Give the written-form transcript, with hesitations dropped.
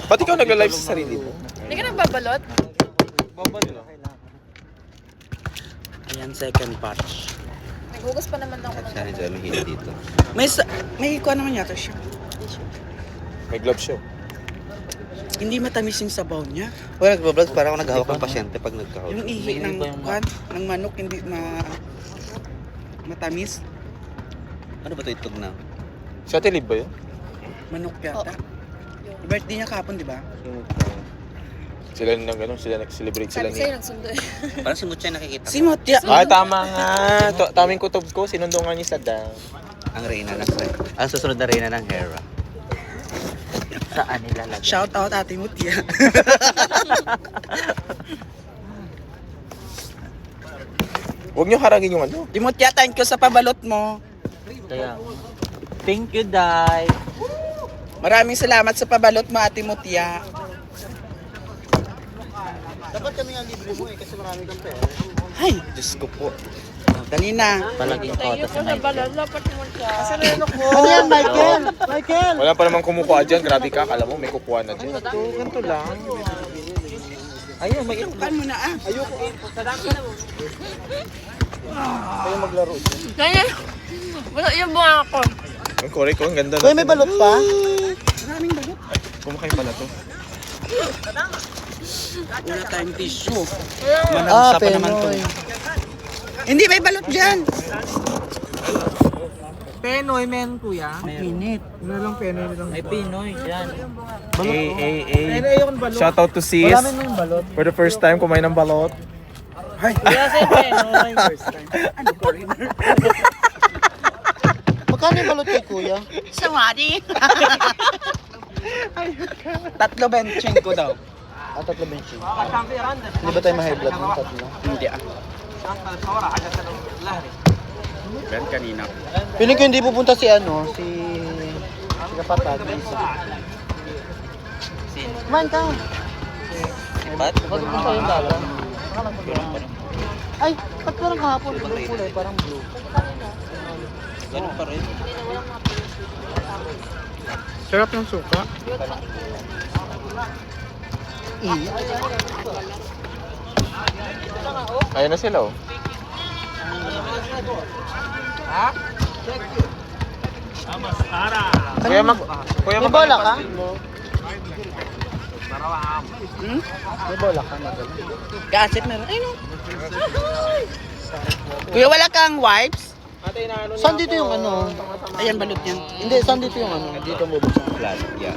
Ba't ikaw nagla-live sa sarili mo? Hindi ka nagbabalot? Ayan, second batch. Naghugas pa naman ako ng Sana dyan hindi dito. May kuha naman yata siya. May glove show. Hindi matamis yung sabaw niya. Wala, nagbablog para ako naghahawak ng pasyente pag nagkahawak. Yung ihi ng manok hindi matamis. Ano ba ito itog na? Sa Tilib ba yun? Manok yata. Birthday niya kahapon, di ba? Sila nang gano'n, sila nag-celebrate sila Sabi sa'yo, ni... nagsundo Parang si Mutya nakikita Si Motya. Ay, tama nga. Taming kutob ko, sinundungan niya sa dam. ang reyna ng ang susunod na reyna ng Hera. Saan nilalagay? Shout out Ate Motya. Huwag niyo haragin yung ano. Di Motya, thank you sa pabalot mo. Kaya, thank you, Day. Maraming salamat sa pabalot mo, Ate Motya. Dapat kami ang libre mo kasi marami kang pera. Ay, Diyos ko po. Dali na. Palaging kota sa may Lapat mo siya. Ano yan, Michael? Michael! Wala pa namang kumukuha dyan. Grabe ka, kala mo may kukuha na dyan. Ganito lang. Ayun, may Tukan mo na ah. Kayo maglaro. Ganyan. Wala yung bunga ko. Ang korek ko, ang ganda Kuya, may balot pa? Maraming balot. Kumakain pala to. Wala tayong tissue. Ah, Manamsa pa naman to. Hindi, may balot dyan. Penoy, men, kuya. Minute. May Pinoy dyan. Shout out to sis. For the first time, kumain ng balot. Kuya, si Penoy. Ano, foreigner? Magkano yung balot kay Kuya? Sawadi. 3.25 ko daw. Ah, 3 benching. Hindi ba tayo ma-high blood ng 3? Hindi ah. Ben kanina. Piling ko hindi pupunta si ano, si kapatid. Man ka. Ba't? Pupunta yung dalawa. Ay, ba't parang kahapon? Ibang kulay, parang blue. Ganun pa rin. Sarap ng suka. Ayun na sila oh. Kuya May bola ka? May bola ka na doon. Kaset meron. Ay no. Kuya, wala kang wipes? Saan dito yung ano? Ayan, balot yan. Hindi, saan dito yung ano? Dito mo bubuksan. Yeah.